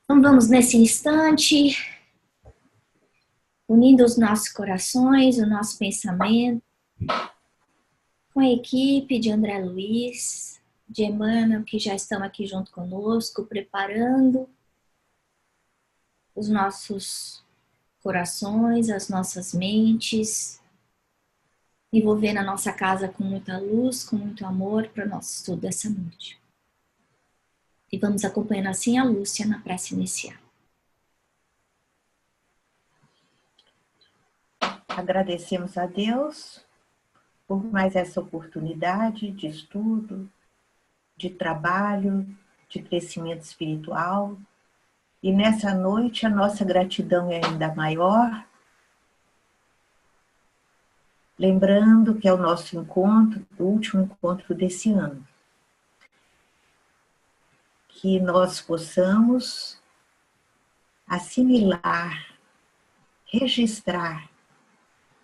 Então vamos nesse instante, unindo os nossos corações, o nosso pensamento, com a equipe de André Luiz, de Emmanuel, que já estão aqui junto conosco, preparando os nossos corações, as nossas mentes, envolvendo a nossa casa com muita luz, com muito amor para o nosso estudo dessa noite. E vamos acompanhando assim a Lúcia na prece inicial. Agradecemos a Deus por mais essa oportunidade de estudo, de trabalho, de crescimento espiritual. E nessa noite a nossa gratidão é ainda maior, lembrando que é o nosso encontro, o último encontro desse ano. Que nós possamos assimilar, registrar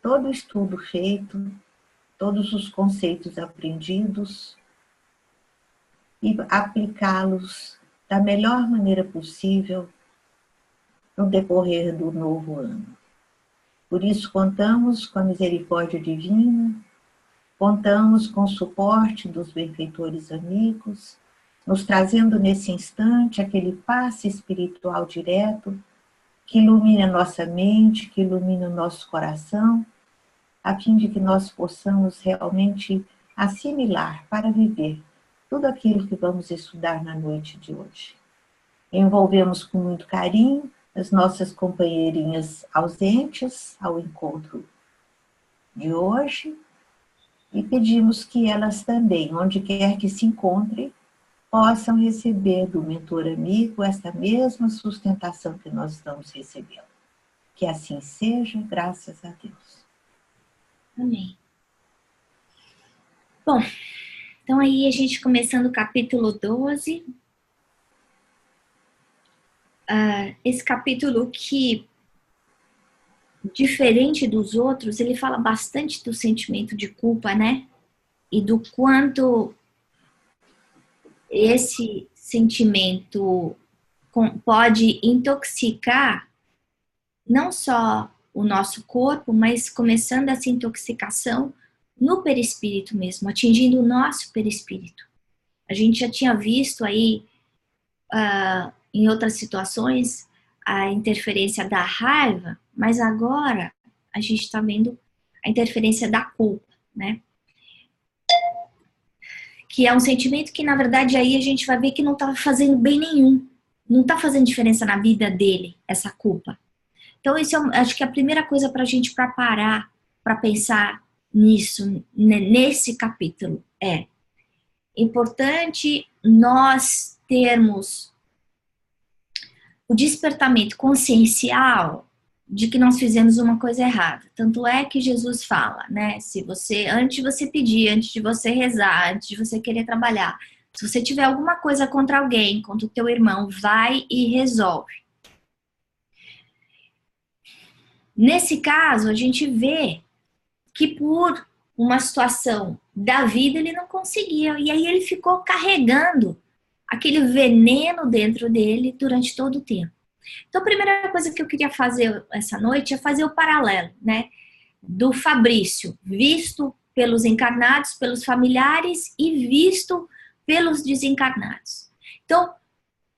todo o estudo feito, todos os conceitos aprendidos e aplicá-los da melhor maneira possível no decorrer do novo ano. Por isso, contamos com a misericórdia divina, contamos com o suporte dos benfeitores amigos, nos trazendo nesse instante aquele passe espiritual direto que ilumine a nossa mente, que ilumine o nosso coração, a fim de que nós possamos realmente assimilar para viver tudo aquilo que vamos estudar na noite de hoje. Envolvemos com muito carinho as nossas companheirinhas ausentes ao encontro de hoje e pedimos que elas também, onde quer que se encontrem, possam receber do mentor amigo esta mesma sustentação que nós estamos recebendo. Que assim seja, graças a Deus. Amém. Bom, então aí a gente começando o capítulo 12. Esse capítulo que, diferente dos outros, ele fala bastante do sentimento de culpa, né? E do quanto esse sentimento pode intoxicar não só o nosso corpo, mas começando essa intoxicação no perispírito mesmo, atingindo o nosso perispírito. A gente já tinha visto aí, em outras situações, a interferência da raiva, mas agora a gente está vendo a interferência da culpa, né? Que é um sentimento que, na verdade, aí a gente vai ver que não está fazendo bem nenhum. Não está fazendo diferença na vida dele, essa culpa. Então, isso acho que é a primeira coisa para a gente parar, para pensar nisso, nesse capítulo. É importante nós termos o despertamento consciencial de que nós fizemos uma coisa errada. Tanto é que Jesus fala, né? Se você, antes de você pedir, antes de você rezar, antes de você querer trabalhar, se você tiver alguma coisa contra alguém, contra o teu irmão, vai e resolve. Nesse caso, a gente vê que por uma situação da vida ele não conseguia. E aí ele ficou carregando aquele veneno dentro dele durante todo o tempo. Então, a primeira coisa que eu queria fazer essa noite é fazer o paralelo, né? Do Fabrício, visto pelos encarnados, pelos familiares e visto pelos desencarnados. Então,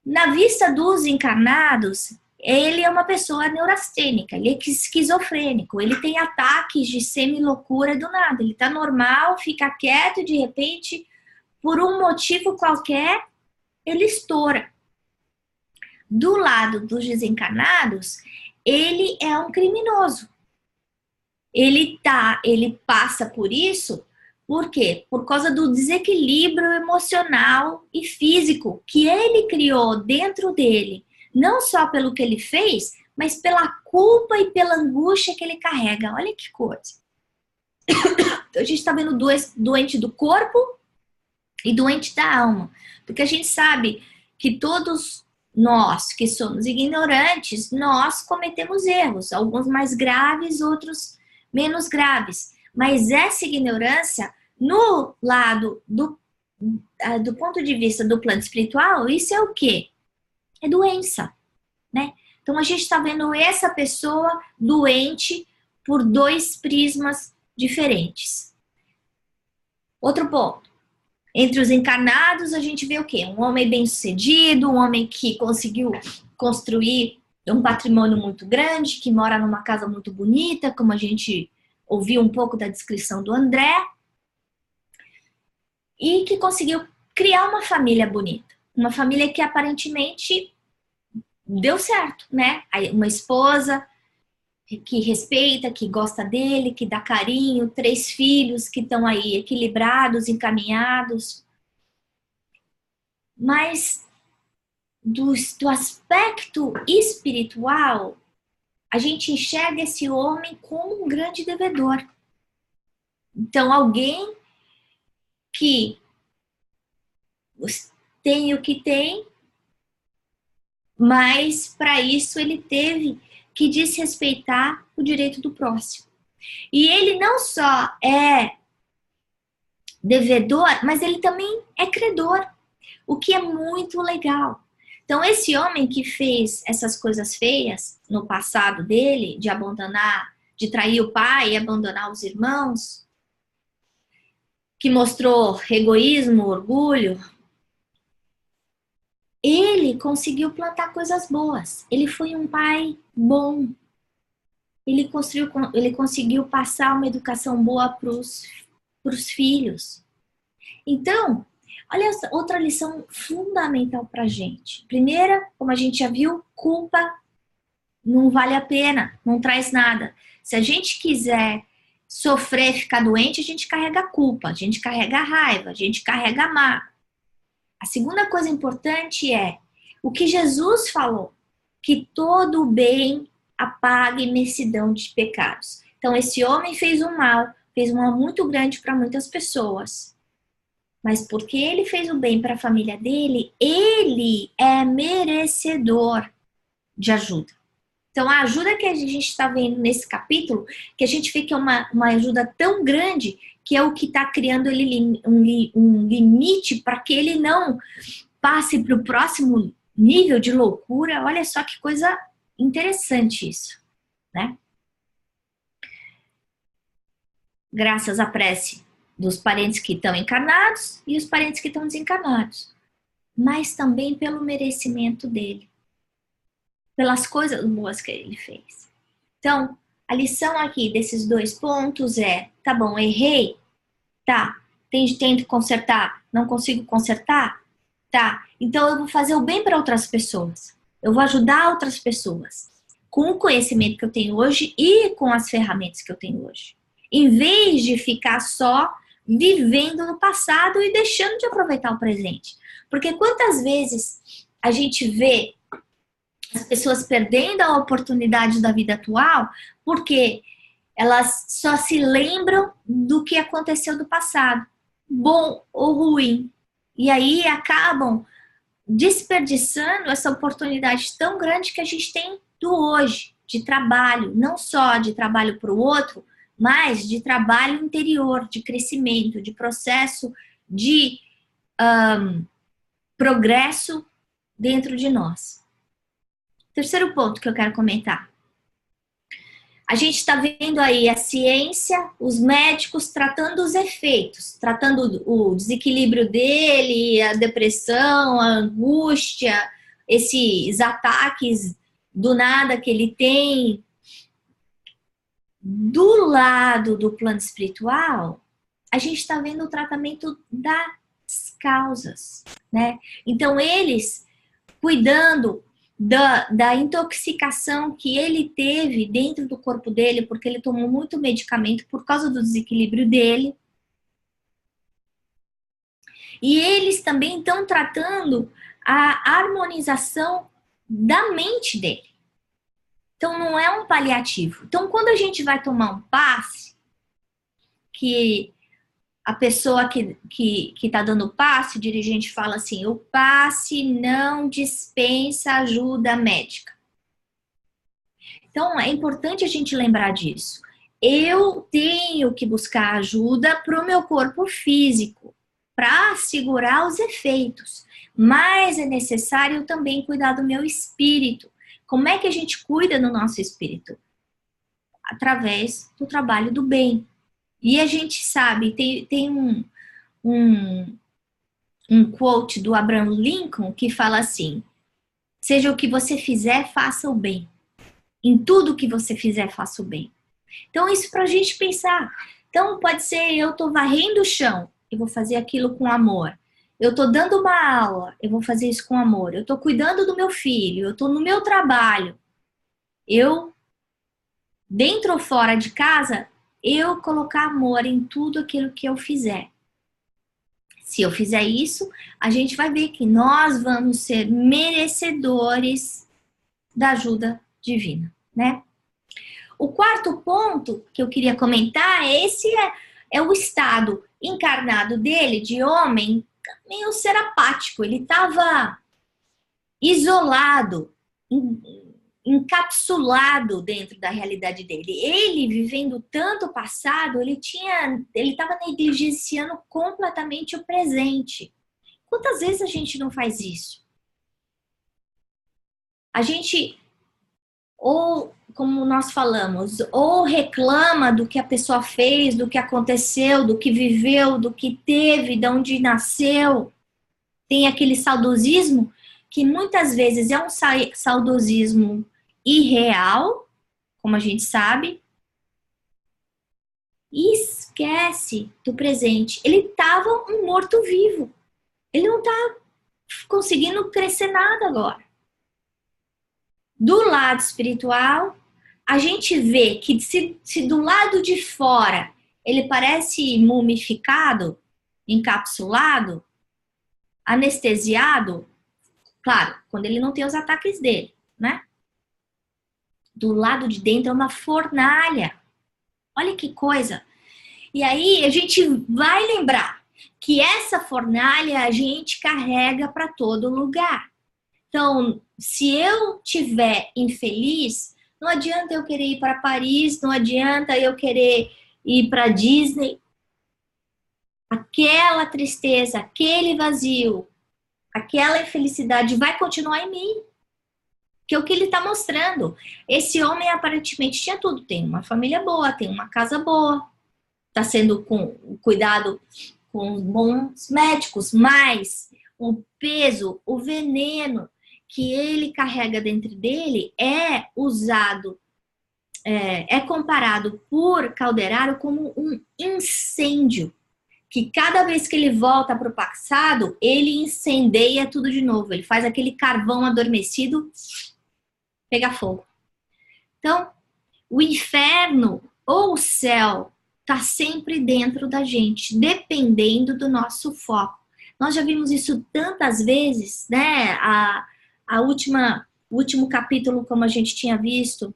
na vista dos encarnados, ele é uma pessoa neurastênica, ele é esquizofrênico, ele tem ataques de semi-loucura do nada, ele tá normal, fica quieto e de repente, por um motivo qualquer, ele estoura. Do lado dos desencarnados, ele é um criminoso. Ele passa por isso, por quê? Por causa do desequilíbrio emocional e físico que ele criou dentro dele, não só pelo que ele fez, mas pela culpa e pela angústia que ele carrega. Olha que coisa. Então, a gente está vendo doente do corpo e doente da alma. Porque a gente sabe que todos nós que somos ignorantes, nós cometemos erros. Alguns mais graves, outros menos graves. Mas essa ignorância, no lado do ponto de vista do plano espiritual, isso é o quê? É doença. né? Então a gente está vendo essa pessoa doente por dois prismas diferentes. Outro ponto. Entre os encarnados, a gente vê o quê? Um homem bem-sucedido, um homem que conseguiu construir um patrimônio muito grande, que mora numa casa muito bonita, como a gente ouviu um pouco da descrição do André, e que conseguiu criar uma família bonita. Uma família que aparentemente deu certo, né? Uma esposa que respeita, que gosta dele, que dá carinho, 3 filhos que estão aí equilibrados, encaminhados. Mas do aspecto espiritual, a gente enxerga esse homem como um grande devedor. Então, alguém que tem o que tem, mas para isso ele teve que desrespeitar o direito do próximo. E ele não só é devedor, mas ele também é credor, o que é muito legal. Então, esse homem que fez essas coisas feias no passado dele, de abandonar, de trair o pai e abandonar os irmãos, que mostrou egoísmo, orgulho, ele conseguiu plantar coisas boas. Ele foi um pai bom. Ele conseguiu passar uma educação boa para os filhos. Então, olha outra lição fundamental para a gente. Primeira, como a gente já viu, culpa não vale a pena, não traz nada. Se a gente quiser sofrer, ficar doente, a gente carrega a culpa, a gente carrega a raiva, a gente carrega a má. A segunda coisa importante é o que Jesus falou, que todo o bem apaga imensidão de pecados. Então, esse homem fez um mal muito grande para muitas pessoas. Mas porque ele fez o bem para a família dele, ele é merecedor de ajuda. Então, a ajuda que a gente está vendo nesse capítulo, que a gente vê que é uma ajuda tão grande, que é o que está criando ele um limite para que ele não passe para o próximo nível de loucura. Olha só que coisa interessante isso, né? Graças à prece dos parentes que estão encarnados e os parentes que estão desencarnados, mas também pelo merecimento dele, pelas coisas boas que ele fez. Então, a lição aqui desses 2 pontos é, tá bom, errei, tá, tento consertar, não consigo consertar, tá, então eu vou fazer o bem para outras pessoas, eu vou ajudar outras pessoas, com o conhecimento que eu tenho hoje e com as ferramentas que eu tenho hoje, em vez de ficar só vivendo no passado e deixando de aproveitar o presente. Porque quantas vezes a gente vê as pessoas perdendo a oportunidade da vida atual porque elas só se lembram do que aconteceu do passado, bom ou ruim. E aí acabam desperdiçando essa oportunidade tão grande que a gente tem do hoje, de trabalho, não só de trabalho para o outro, mas de trabalho interior, de crescimento, de processo de progresso dentro de nós. Terceiro ponto que eu quero comentar. A gente está vendo aí a ciência, os médicos tratando os efeitos, tratando o desequilíbrio dele, a depressão, a angústia, esses ataques do nada que ele tem. Do lado do plano espiritual, a gente está vendo o tratamento das causas, né? Então, eles cuidando da intoxicação que ele teve dentro do corpo dele, porque ele tomou muito medicamento por causa do desequilíbrio dele. E eles também estão tratando a harmonização da mente dele. Então, não é um paliativo. Então, quando a gente vai tomar um passe, que a pessoa que está dando o passe, o dirigente fala assim, o passe não dispensa ajuda médica. Então, é importante a gente lembrar disso. Eu tenho que buscar ajuda para o meu corpo físico, para segurar os efeitos. Mas é necessário também cuidar do meu espírito, Como é que a gente cuida do nosso espírito? Através do trabalho do bem. E a gente sabe, tem um quote do Abraham Lincoln que fala assim: seja o que você fizer, faça o bem. Em tudo que você fizer, faça o bem. Então, isso para a gente pensar. Então, pode ser, eu estou varrendo o chão, eu vou fazer aquilo com amor. Eu estou dando uma aula, eu vou fazer isso com amor. Eu estou cuidando do meu filho, eu estou no meu trabalho. Eu, dentro ou fora de casa, eu colocar amor em tudo aquilo que eu fizer. Se eu fizer isso, a gente vai ver que nós vamos ser merecedores da ajuda divina, né? O quarto ponto que eu queria comentar, é o estado encarnado dele, de homem, meio ser apático. Ele estava isolado, encapsulado dentro da realidade dele. Ele, vivendo tanto o passado, ele estava negligenciando completamente o presente. Quantas vezes a gente não faz isso? A gente, ou como nós falamos, ou reclama do que a pessoa fez, do que aconteceu, do que viveu, do que teve, de onde nasceu. Tem aquele saudosismo que muitas vezes é um saudosismo irreal, como a gente sabe, e esquece do presente. Ele estava um morto-vivo. Ele não está conseguindo crescer nada agora. Do lado espiritual, a gente vê que se do lado de fora ele parece mumificado, encapsulado, anestesiado, claro, quando ele não tem os ataques dele, né? Do lado de dentro é uma fornalha. Olha que coisa. E aí a gente vai lembrar que essa fornalha a gente carrega para todo lugar. Então, se eu tiver infeliz, não adianta eu querer ir para Paris, não adianta eu querer ir para Disney. Aquela tristeza, aquele vazio, aquela infelicidade vai continuar em mim. Que é o que ele está mostrando. Esse homem aparentemente tinha tudo. Tem uma família boa, tem uma casa boa, está sendo cuidado com bons médicos, mas o peso, o veneno que ele carrega dentro dele é usado, é comparado por Calderaro como um incêndio, que cada vez que ele volta para o passado, ele incendeia tudo de novo, ele faz aquele carvão adormecido pegar fogo. Então, o inferno ou o céu está sempre dentro da gente, dependendo do nosso foco. Nós já vimos isso tantas vezes, né? O último capítulo, como a gente tinha visto,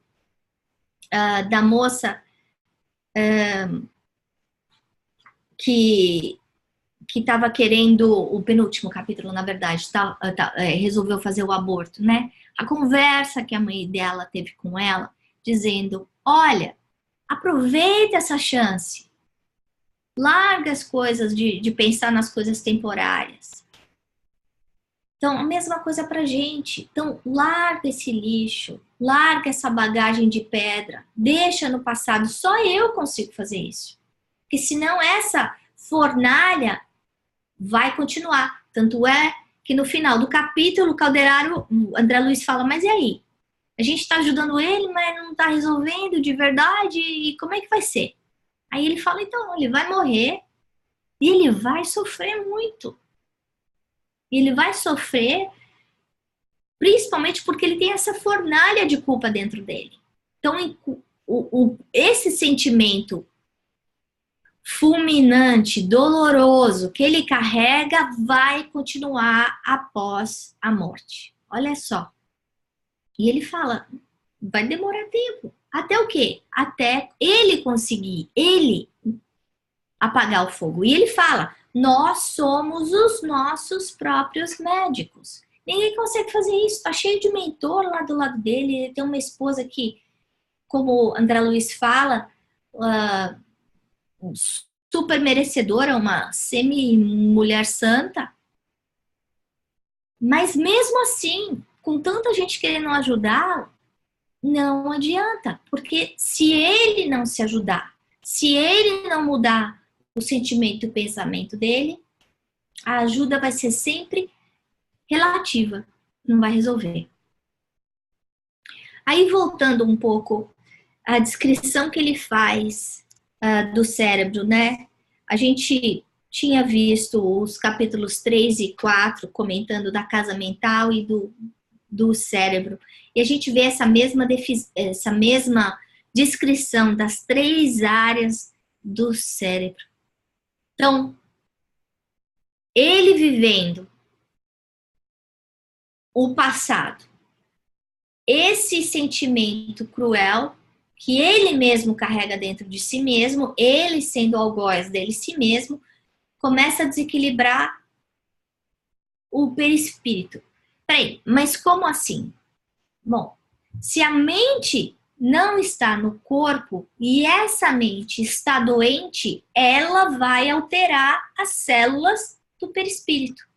da moça que estava querendo, o penúltimo capítulo, na verdade, resolveu fazer o aborto, né? A conversa que a mãe dela teve com ela, dizendo, olha, aproveita essa chance, larga as coisas de pensar nas coisas temporárias. Então, a mesma coisa pra gente. Então, larga esse lixo, larga essa bagagem de pedra, deixa no passado. Só eu consigo fazer isso. Porque senão essa fornalha vai continuar. Tanto é que no final do capítulo, o Calderaro, o André Luiz fala, mas e aí? A gente está ajudando ele, mas não está resolvendo de verdade, e como é que vai ser? Aí ele fala, então, ele vai morrer e ele vai sofrer muito. E ele vai sofrer principalmente porque ele tem essa fornalha de culpa dentro dele. Então, esse sentimento fulminante, doloroso que ele carrega vai continuar após a morte. Olha só. E ele fala, vai demorar tempo. Até o quê? Até ele conseguir, ele apagar o fogo. E ele fala, nós somos os nossos próprios médicos. Ninguém consegue fazer isso. Tá cheio de mentor lá do lado dele. Ele tem uma esposa que, como o André Luiz fala, super merecedora, uma semi-mulher santa. Mas mesmo assim, com tanta gente querendo ajudar, não adianta. Porque se ele não se ajudar, se ele não mudar o sentimento e o pensamento dele, a ajuda vai ser sempre relativa, não vai resolver. Aí, voltando um pouco à descrição que ele faz do cérebro, né? A gente tinha visto os capítulos 3 e 4 comentando da casa mental e do cérebro. E a gente vê essa mesma descrição das 3 áreas do cérebro. Então, ele vivendo o passado, esse sentimento cruel que ele mesmo carrega dentro de si mesmo, ele sendo algoz dele si mesmo, começa a desequilibrar o perispírito. Peraí, mas como assim? Bom, se a mente não está no corpo e essa mente está doente, ela vai alterar as células do perispírito.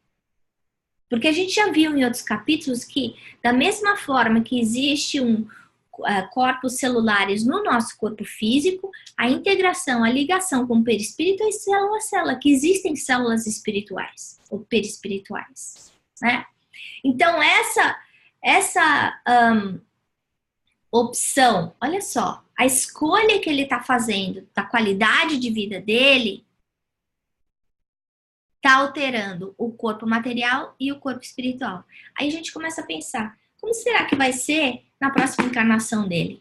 Porque a gente já viu em outros capítulos que, da mesma forma que existe corpos celulares no nosso corpo físico, a integração, a ligação com o perispírito é célula a célula, que existem células espirituais ou perispirituais, né? Então, essa opção, olha só, a escolha que ele está fazendo da qualidade de vida dele está alterando o corpo material e o corpo espiritual. Aí a gente começa a pensar, como será que vai ser na próxima encarnação dele?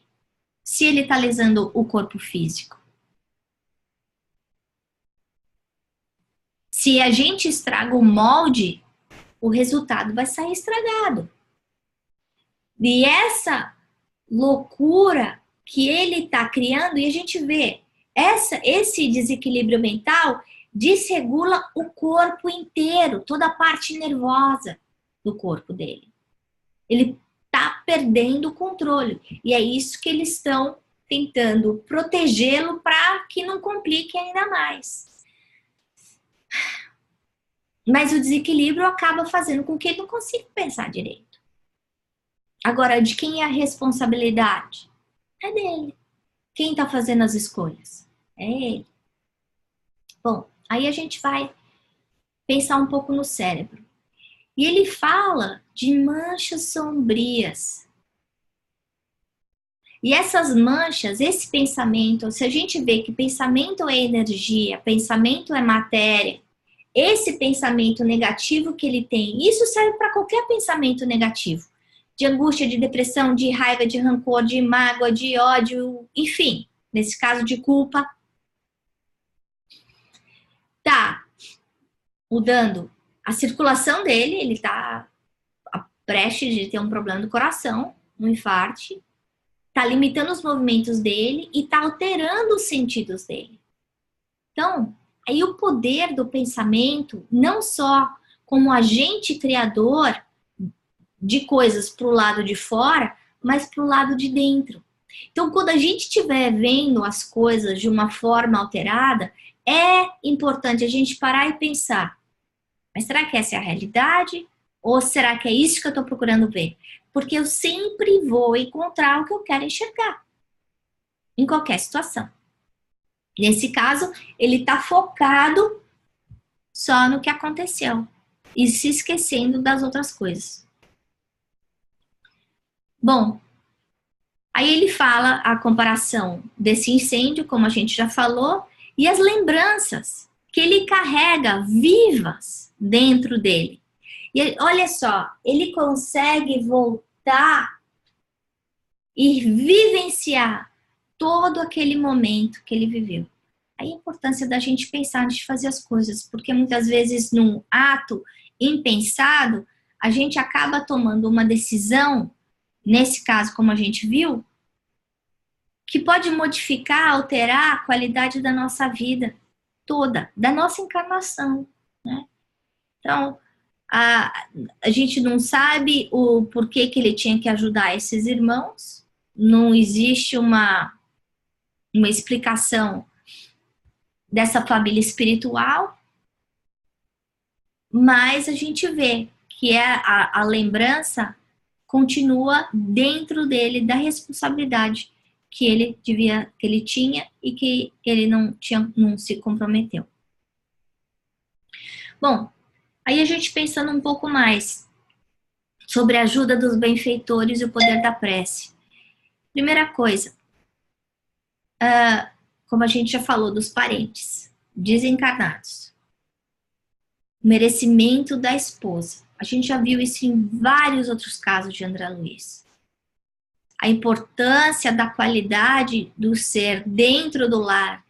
Se ele está lesando o corpo físico. Se a gente estraga o molde, o resultado vai sair estragado. E essa loucura que ele está criando, e a gente vê esse desequilíbrio mental desregula o corpo inteiro, toda a parte nervosa do corpo dele. Ele está perdendo o controle. E é isso que eles estão tentando protegê-lo para que não complique ainda mais. Mas o desequilíbrio acaba fazendo com que ele não consiga pensar direito. Agora, de quem é a responsabilidade? É dele. Quem está fazendo as escolhas? É ele. Bom, aí a gente vai pensar um pouco no cérebro. E ele fala de manchas sombrias. E essas manchas, esse pensamento, se a gente vê que pensamento é energia, pensamento é matéria, esse pensamento negativo que ele tem, isso serve para qualquer pensamento negativo. De angústia, de depressão, de raiva, de rancor, de mágoa, de ódio, enfim, nesse caso de culpa. Tá mudando a circulação dele, ele tá prestes de ter um problema do coração, um infarte, tá limitando os movimentos dele e tá alterando os sentidos dele. Então, aí o poder do pensamento, não só como agente criador de coisas para o lado de fora, mas para o lado de dentro. Então, quando a gente estiver vendo as coisas de uma forma alterada, é importante a gente parar e pensar, mas será que essa é a realidade? Ou será que é isso que eu estou procurando ver? Porque eu sempre vou encontrar o que eu quero enxergar, em qualquer situação. Nesse caso, ele está focado só no que aconteceu e se esquecendo das outras coisas. Bom, aí ele fala a comparação desse incêndio, como a gente já falou, e as lembranças que ele carrega vivas dentro dele. E olha só, ele consegue voltar e vivenciar todo aquele momento que ele viveu. Aí a importância da gente pensar antes de fazer as coisas, porque muitas vezes num ato impensado, a gente acaba tomando uma decisão, nesse caso como a gente viu, que pode modificar, alterar a qualidade da nossa vida toda, da nossa encarnação, né? Então, a gente não sabe o porquê que ele tinha que ajudar esses irmãos, não existe uma explicação dessa família espiritual, mas a gente vê que a lembrança continua dentro dele da responsabilidade que ele tinha e que ele não se comprometeu. Bom, aí a gente pensando um pouco mais sobre a ajuda dos benfeitores e o poder da prece. Primeira coisa, como a gente já falou, dos parentes desencarnados. Merecimento da esposa. A gente já viu isso em vários outros casos de André Luiz. A importância da qualidade do ser dentro do lar.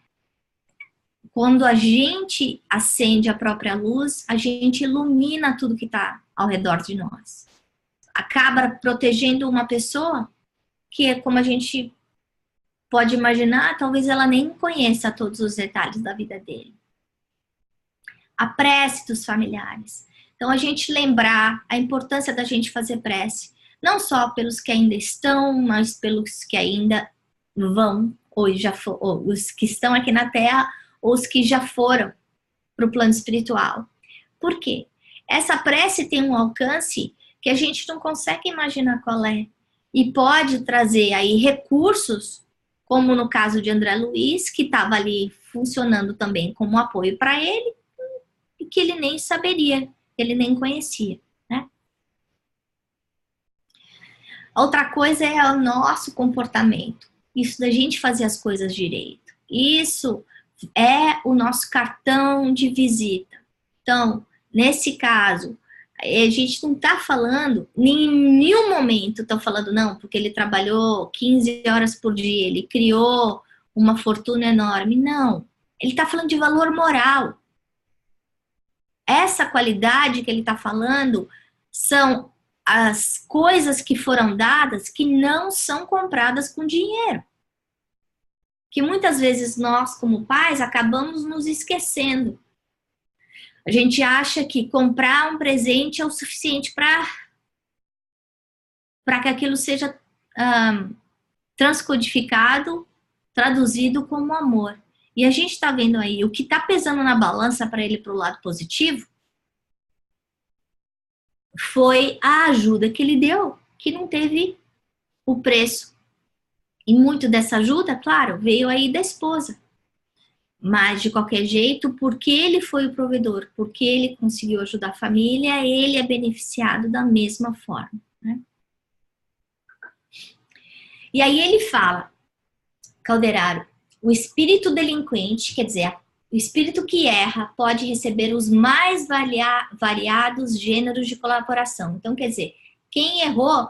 Quando a gente acende a própria luz, a gente ilumina tudo que está ao redor de nós. Acaba protegendo uma pessoa que, como a gente pode imaginar, talvez ela nem conheça todos os detalhes da vida dele. A prece dos familiares. Então, a gente lembrar a importância da gente fazer prece, não só pelos que ainda estão, mas pelos que ainda vão, ou os que estão aqui na Terra, ou os que já foram para o plano espiritual. Por quê? Essa prece tem um alcance que a gente não consegue imaginar qual é. E pode trazer aí recursos, como no caso de André Luiz, que estava ali funcionando também como apoio para ele, e que ele nem saberia, ele nem conhecia, né? Outra coisa é o nosso comportamento. Isso da gente fazer as coisas direito. Isso é o nosso cartão de visita. Então, nesse caso, a gente não está falando, em nenhum momento estou falando, não, porque ele trabalhou 15 horas por dia, ele criou uma fortuna enorme. Não, ele está falando de valor moral. Essa qualidade que ele está falando são as coisas que foram dadas que não são compradas com dinheiro. Que muitas vezes nós, como pais, acabamos nos esquecendo. A gente acha que comprar um presente é o suficiente para que aquilo seja transcodificado, traduzido como amor. E a gente está vendo aí, o que está pesando na balança para ele para o lado positivo foi a ajuda que ele deu, que não teve o preço. E muito dessa ajuda, claro, veio aí da esposa. Mas, de qualquer jeito, porque ele foi o provedor, porque ele conseguiu ajudar a família, ele é beneficiado da mesma forma, né? E aí ele fala, Calderaro, o espírito delinquente, quer dizer, o espírito que erra pode receber os mais variados gêneros de colaboração. Então, quer dizer, quem errou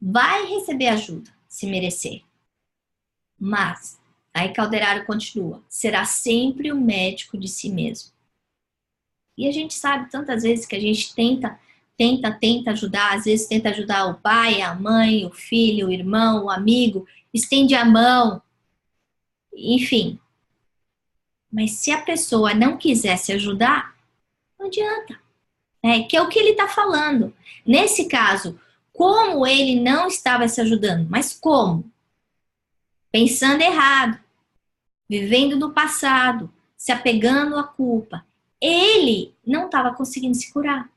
vai receber ajuda, se merecer. Mas, aí Calderaro continua, será sempre o médico de si mesmo. E a gente sabe tantas vezes que a gente tenta ajudar, às vezes tenta ajudar o pai, a mãe, o filho, o irmão, o amigo, estende a mão, enfim. Mas se a pessoa não quiser se ajudar, não adianta. Que é o que ele está falando. Nesse caso, como ele não estava se ajudando, mas como? Pensando errado, vivendo no passado, se apegando à culpa. Ele não estava conseguindo se curar.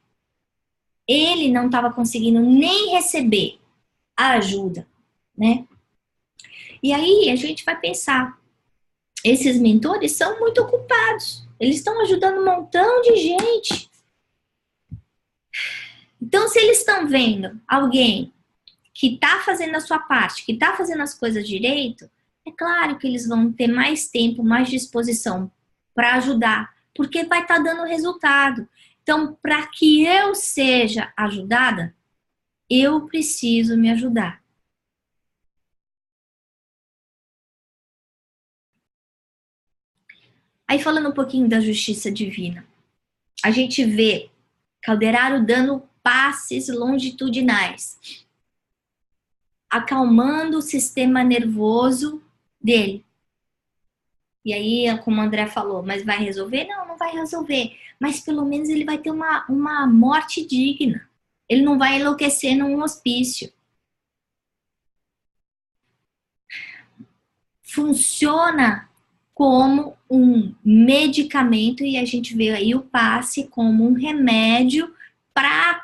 Ele não estava conseguindo nem receber a ajuda, né? E aí a gente vai pensar, esses mentores são muito ocupados. Eles estão ajudando um montão de gente. Então, se eles estão vendo alguém que está fazendo a sua parte, que está fazendo as coisas direito, é claro que eles vão ter mais tempo, mais disposição para ajudar, porque vai estar dando resultado. Então, para que eu seja ajudada, eu preciso me ajudar. Aí, falando um pouquinho da justiça divina, a gente vê Calderaro dando passes longitudinais, acalmando o sistema nervoso dele. E aí, como o André falou, mas vai resolver? Não, não vai resolver. Mas pelo menos ele vai ter uma morte digna. Ele não vai enlouquecer num hospício. Funciona como um medicamento, e a gente vê aí o passe como um remédio para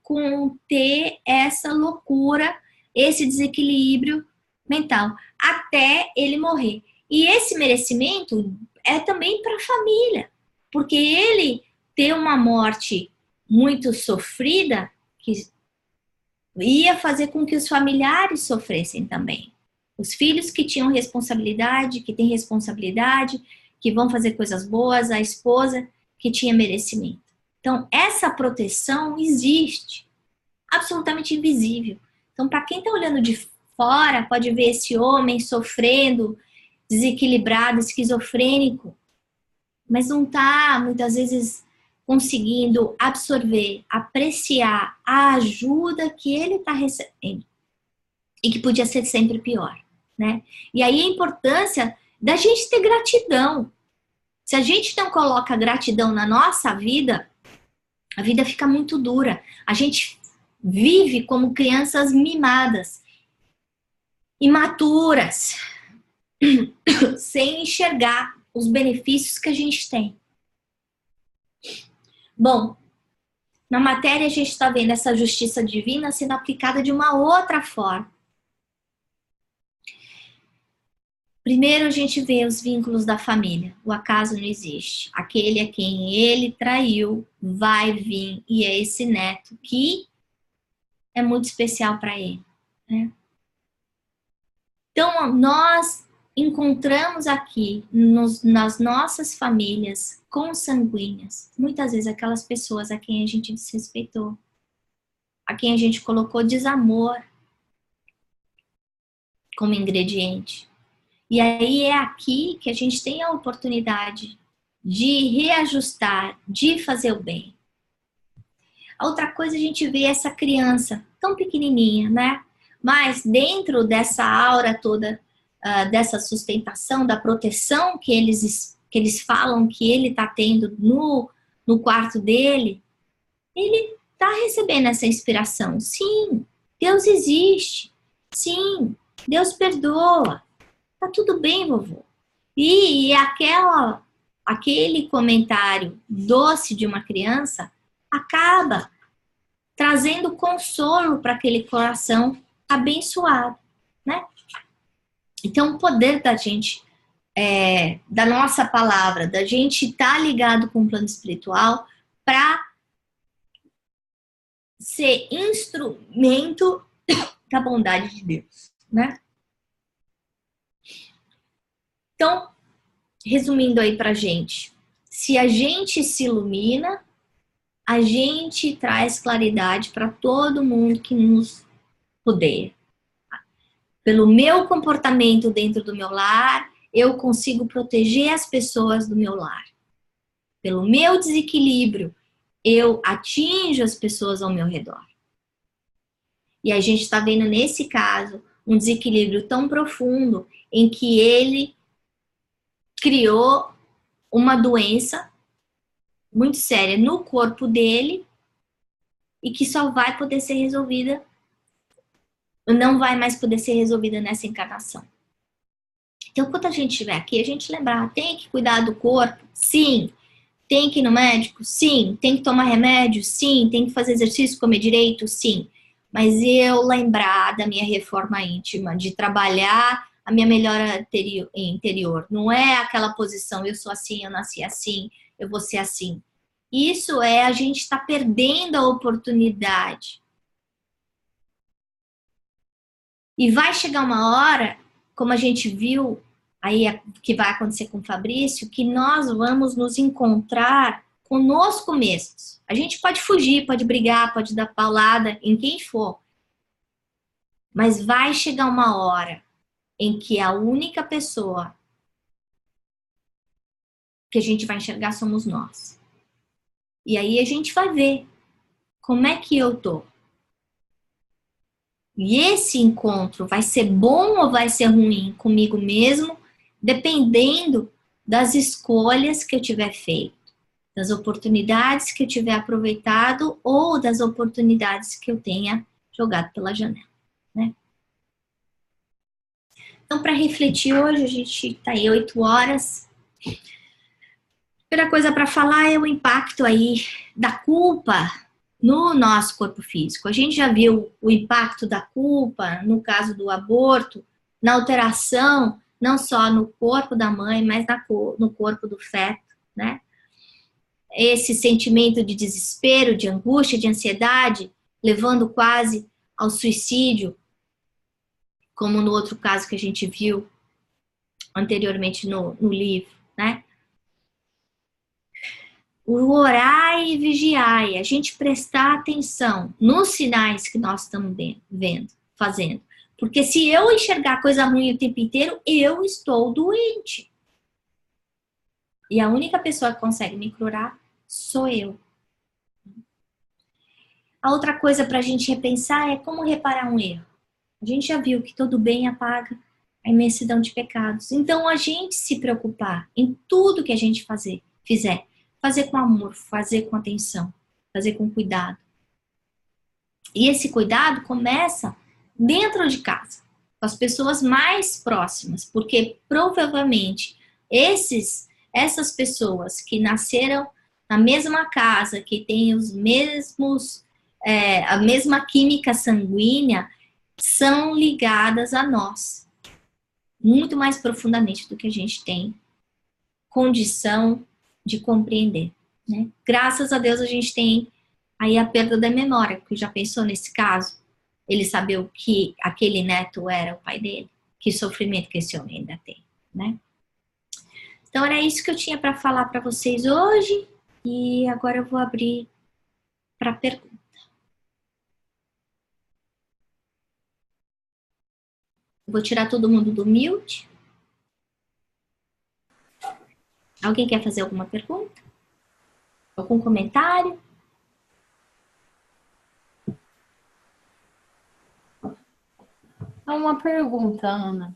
conter essa loucura, esse desequilíbrio mental, até ele morrer. E esse merecimento é também para a família, porque ele ter uma morte muito sofrida, que ia fazer com que os familiares sofressem também. Os filhos que tinham responsabilidade, que têm responsabilidade, que vão fazer coisas boas, a esposa que tinha merecimento. Então, essa proteção existe, absolutamente invisível. Então, para quem está olhando de fora, pode ver esse homem sofrendo, desequilibrado, esquizofrênico, mas não está, muitas vezes, conseguindo absorver, apreciar a ajuda que ele está recebendo e que podia ser sempre pior, né? E aí a importância da gente ter gratidão. Se a gente não coloca gratidão na nossa vida, a vida fica muito dura. A gente vive como crianças mimadas, imaturas, sem enxergar os benefícios que a gente tem. Bom, na matéria a gente está vendo essa justiça divina sendo aplicada de uma outra forma. Primeiro a gente vê os vínculos da família. O acaso não existe. Aquele a quem ele traiu vai vir, e é esse neto que é muito especial para ele, né? Então nós encontramos aqui nas nossas famílias consanguíneas, muitas vezes aquelas pessoas a quem a gente desrespeitou, a quem a gente colocou desamor como ingrediente. E aí é aqui que a gente tem a oportunidade de reajustar, de fazer o bem. A outra coisa, a gente vê essa criança tão pequenininha, né? Mas dentro dessa aura toda, dessa sustentação, da proteção que eles falam que ele está tendo no quarto dele, ele está recebendo essa inspiração. Sim, Deus existe. Sim, Deus perdoa. Tá tudo bem, vovô. E aquele comentário doce de uma criança acaba trazendo consolo para aquele coração abençoado, né? Então, o poder da gente, da nossa palavra, da gente estar ligado com o plano espiritual para ser instrumento da bondade de Deus, né? Então, resumindo aí pra gente, se a gente se ilumina, a gente traz claridade para todo mundo que nos rodeia. Pelo meu comportamento dentro do meu lar, eu consigo proteger as pessoas do meu lar. Pelo meu desequilíbrio, eu atinjo as pessoas ao meu redor. E a gente está vendo nesse caso um desequilíbrio tão profundo em que ele criou uma doença muito séria no corpo dele e que só vai poder ser resolvida, não vai mais poder ser resolvida nessa encarnação. Então, quando a gente estiver aqui, a gente lembrar, tem que cuidar do corpo? Sim. Tem que ir no médico? Sim. Tem que tomar remédio? Sim. Tem que fazer exercício, comer direito? Sim. Mas eu lembrar da minha reforma íntima, de trabalhar a minha melhora interior. Não é aquela posição, eu sou assim, eu nasci assim, eu vou ser assim. Isso é a gente estar perdendo a oportunidade. E vai chegar uma hora, como a gente viu, aí que vai acontecer com o Fabrício, que nós vamos nos encontrar conosco mesmos. A gente pode fugir, pode brigar, pode dar paulada em quem for. Mas vai chegar uma hora em que a única pessoa que a gente vai enxergar somos nós. E aí a gente vai ver como é que eu tô. E esse encontro vai ser bom ou vai ser ruim comigo mesmo, dependendo das escolhas que eu tiver feito, das oportunidades que eu tiver aproveitado ou das oportunidades que eu tenha jogado pela janela, né? Então, para refletir hoje, a gente está aí 8 horas. A primeira coisa para falar é o impacto aí da culpa no nosso corpo físico. A gente já viu o impacto da culpa, no caso do aborto, na alteração, não só no corpo da mãe, mas no corpo do feto, né? Esse sentimento de desespero, de angústia, de ansiedade, levando quase ao suicídio, como no outro caso que a gente viu anteriormente no livro, né? O orar e vigiar, a gente prestar atenção nos sinais que nós estamos vendo, fazendo. Porque se eu enxergar coisa ruim o tempo inteiro, eu estou doente. E a única pessoa que consegue me curar sou eu. A outra coisa para a gente repensar é como reparar um erro. A gente já viu que todo bem apaga a imensidão de pecados. Então, a gente se preocupar em tudo que a gente fizer, fazer com amor, fazer com atenção, fazer com cuidado. E esse cuidado começa dentro de casa, com as pessoas mais próximas, porque provavelmente essas pessoas que nasceram na mesma casa, que têm os mesmos, a mesma química sanguínea, são ligadas a nós, muito mais profundamente do que a gente tem condição de compreender, né? Graças a Deus a gente tem aí a perda da memória, porque já pensou nesse caso? Ele saber o que aquele neto era o pai dele? Que sofrimento que esse homem ainda tem, né? Então era isso que eu tinha para falar para vocês hoje, e agora eu vou abrir para pergunta. Vou tirar todo mundo do mute. Alguém quer fazer alguma pergunta? Algum comentário? Uma pergunta, Ana.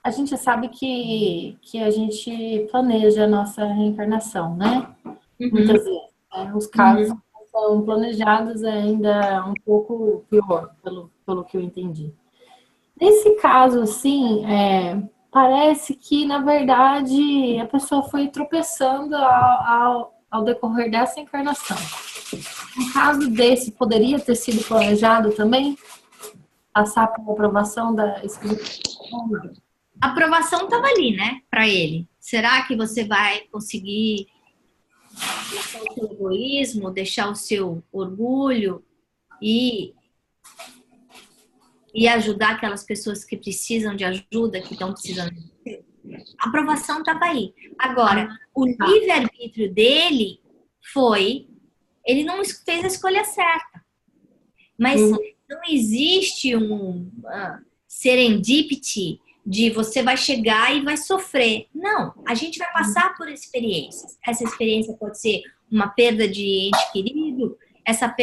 A gente sabe que a gente planeja a nossa reencarnação, né? Uhum. Muitas vezes. Os casos que são planejados ainda um pouco pior, pelo que eu entendi. Nesse caso, assim, parece que, na verdade, a pessoa foi tropeçando ao decorrer dessa encarnação. Um caso desse poderia ter sido planejado também? Passar por aprovação da espiritualidade? A aprovação estava ali, né, para ele. Será que você vai conseguir deixar o seu egoísmo, deixar o seu orgulho e ajudar aquelas pessoas que precisam de ajuda, que estão precisando de você? A aprovação estava aí. Agora, o livre-arbítrio dele ele não fez a escolha certa. Mas não existe um serendipity de você vai chegar e vai sofrer. Não, a gente vai passar por experiências. Essa experiência pode ser uma perda de ente querido, essa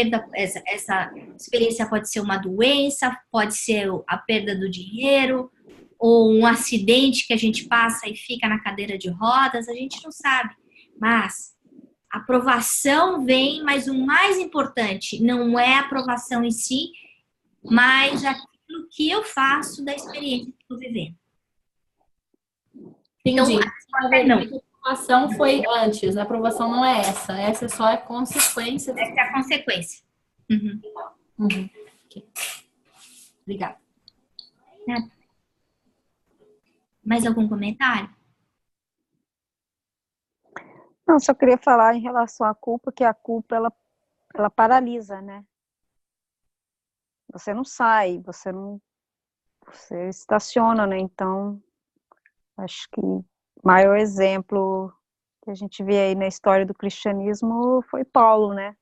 experiência pode ser uma doença, pode ser a perda do dinheiro, ou um acidente que a gente passa e fica na cadeira de rodas, a gente não sabe. Mas a aprovação vem, mas o mais importante não é a aprovação em si, mas aquilo que eu faço da experiência que estou vivendo. Entendi. Então, na verdade, a aprovação foi antes, a aprovação não é essa. Essa só é consequência. Essa é a consequência. Okay. Obrigada. Nada. Mais algum comentário? Não, só queria falar em relação à culpa, que a culpa, ela paralisa, né? Você não sai, você estaciona, né? Então, acho que o maior exemplo que a gente vê aí na história do cristianismo foi Paulo, né?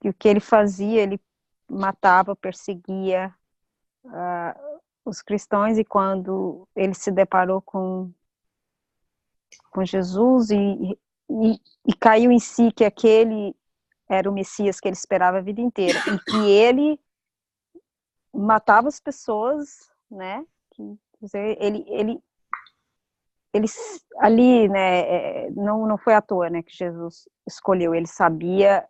O que ele fazia, ele matava, perseguia os cristãos, e quando ele se deparou com Jesus e caiu em si que aquele era o Messias que ele esperava a vida inteira, e que ele matava as pessoas, né? Ele ali, né? Não foi à toa, né? Que Jesus escolheu. Ele sabia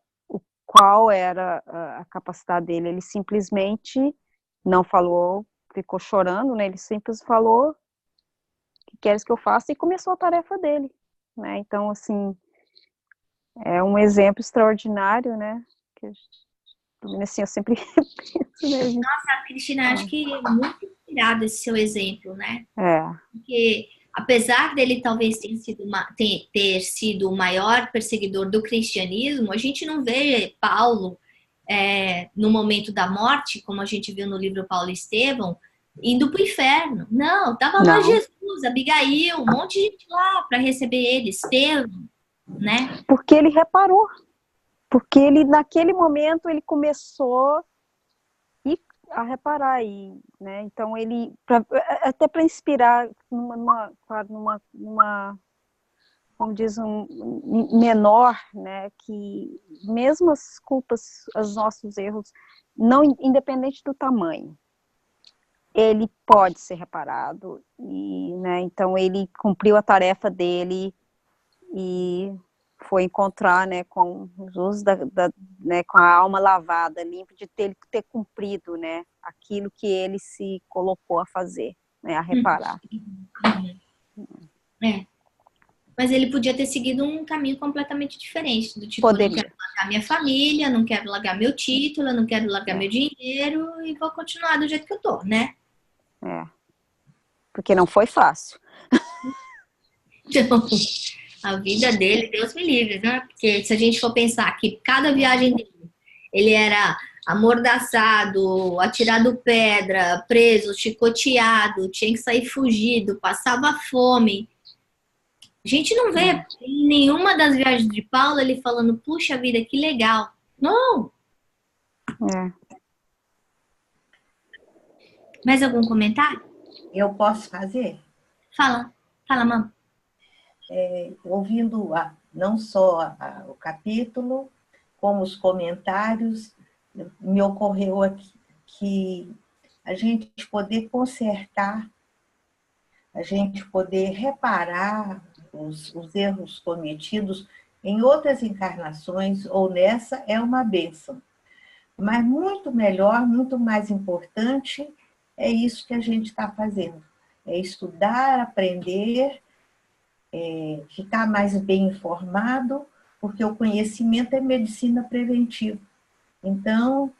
qual era a capacidade dele. Ele simplesmente não falou, ficou chorando, né? Ele simplesmente falou: "O que queres que eu faça?" E começou a tarefa dele. né? Então, assim, é um exemplo extraordinário, né? Que, assim, eu sempre penso, né, gente? Nossa, Cristina, acho que é muito inspirado esse seu exemplo, né? É, Porque apesar dele talvez ter sido o maior perseguidor do cristianismo, a gente não vê Paulo no momento da morte, como a gente viu no livro Paulo e Estevão, indo para o inferno. Não, estava lá não, Jesus, Abigail, um monte de gente lá para receber ele, Estevão, né? porque ele reparou, porque ele, naquele momento, ele começou a reparar, e, né, então ele, até para inspirar como diz, um menor, né, que mesmo as culpas, os nossos erros, não independente do tamanho, ele pode ser reparado, e, né, então ele cumpriu a tarefa dele e foi encontrar, né, com Jesus, né, com a alma lavada, limpa, de ter cumprido, né, aquilo que ele se colocou a fazer, né, a reparar. É. Mas ele podia ter seguido um caminho completamente diferente, do tipo, eu não quero largar minha família, não quero largar meu título, eu não quero largar meu dinheiro e vou continuar do jeito que eu tô, né? É. Porque não foi fácil. Então, a vida dele, Deus me livre, né? Porque se a gente for pensar que cada viagem dele, ele era amordaçado, atirado pedra, preso, chicoteado, tinha que sair fugido, passava fome. A gente não vê em nenhuma das viagens de Paulo ele falando, puxa vida, que legal. Não! É. Mais algum comentário? Eu posso fazer? Fala, mamãe. Ouvindo não só o capítulo, como os comentários, me ocorreu aqui que a gente poder consertar, a gente poder reparar os erros cometidos em outras encarnações ou nessa é uma bênção. Mas muito melhor, muito mais importante é isso que a gente está fazendo. É estudar, aprender, ficar mais bem informado, porque o conhecimento é medicina preventiva. Então,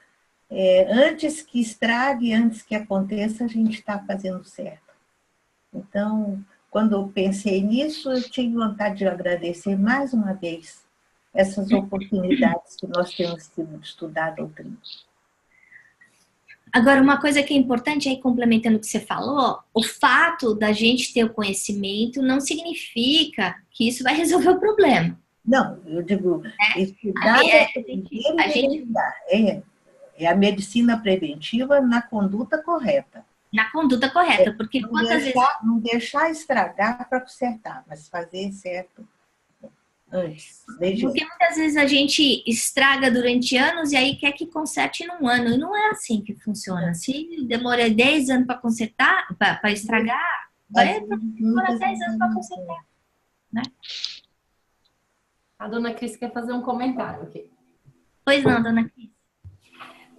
antes que estrague, antes que aconteça, a gente está fazendo certo. Então, quando eu pensei nisso, eu tive vontade de agradecer mais uma vez essas oportunidades que nós temos tido de estudar a doutrina. Agora, uma coisa que é importante aí, complementando o que você falou, o fato da gente ter o conhecimento não significa que isso vai resolver o problema. Não, eu digo, estudar é a medicina preventiva na conduta correta. Na conduta correta, porque quantas vezes... Não deixar estragar para consertar, mas fazer certo antes. Porque muitas vezes a gente estraga durante anos e aí quer que conserte num ano. E não é assim que funciona. Se demora 10 anos para consertar, para estragar, vai demorar 10 anos para consertar. Né? A dona Cris quer fazer um comentário aqui. Pois não, dona Cris.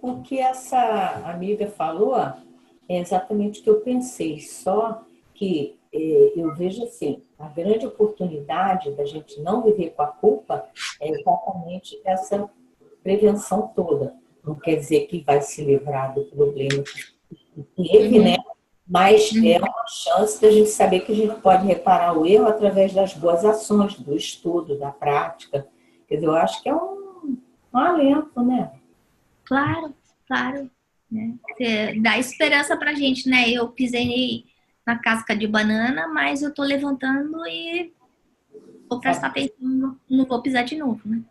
O que essa amiga falou é exatamente o que eu pensei, só que eu vejo assim, a grande oportunidade da gente não viver com a culpa é exatamente essa prevenção toda. Não quer dizer que vai se livrar do problema que teve, né? Mas é uma chance da gente saber que a gente pode reparar o erro através das boas ações, do estudo, da prática. Quer dizer, eu acho que é um alento, né? Claro, claro. Né? Dá esperança pra gente, né? Eu pisei na casca de banana, mas eu tô levantando e vou prestar atenção, não vou pisar de novo, né?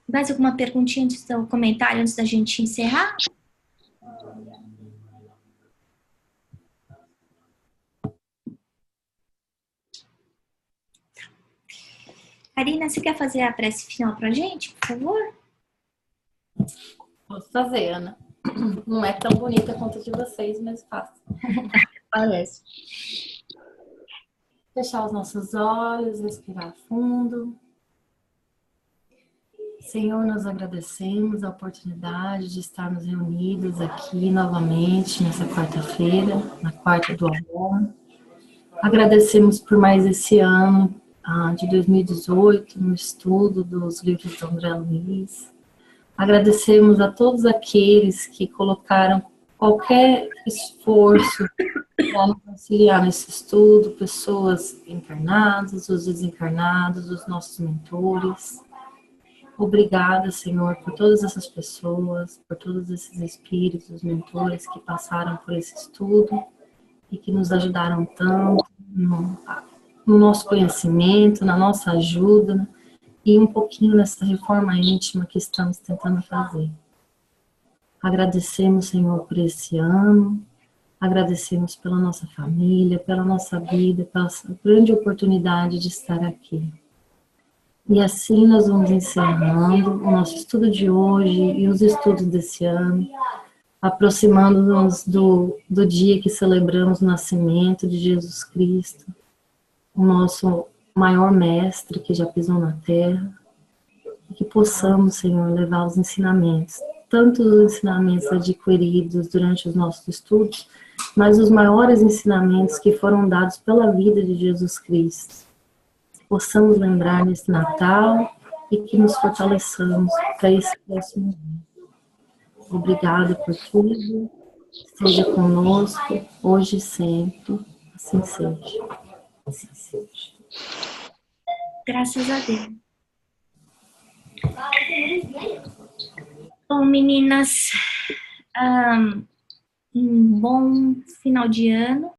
Mais alguma perguntinha antes do comentário, antes da gente encerrar? Karina, você quer fazer a prece final pra gente, por favor? Posso fazer, Ana. Não é tão bonita quanto a de vocês, mas faço. Parece. Fechar os nossos olhos, respirar fundo. Senhor, nós agradecemos a oportunidade de estarmos reunidos aqui novamente nessa quarta-feira, na quarta do amor. Agradecemos por mais esse ano de 2018, no estudo dos livros do André Luiz. Agradecemos a todos aqueles que colocaram qualquer esforço para nos auxiliar nesse estudo, pessoas encarnadas, os desencarnados, os nossos mentores. Obrigada, Senhor, por todas essas pessoas, por todos esses espíritos, mentores que passaram por esse estudo e que nos ajudaram tanto no nosso conhecimento, na nossa ajuda e um pouquinho nessa reforma íntima que estamos tentando fazer. Agradecemos, Senhor, por esse ano, agradecemos pela nossa família, pela nossa vida, pela grande oportunidade de estar aqui. E assim nós vamos encerrando o nosso estudo de hoje e os estudos desse ano, aproximando-nos do dia que celebramos o nascimento de Jesus Cristo, o nosso maior mestre que já pisou na terra, e que possamos, Senhor, levar os ensinamentos, tanto os ensinamentos adquiridos durante os nossos estudos, mas os maiores ensinamentos que foram dados pela vida de Jesus Cristo. Possamos lembrar nesse Natal e que nos fortaleçamos para esse próximo ano. Obrigada por tudo, esteja conosco, hoje e sempre, assim seja. Assim seja. Graças a Deus. Bom, meninas, um bom final de ano.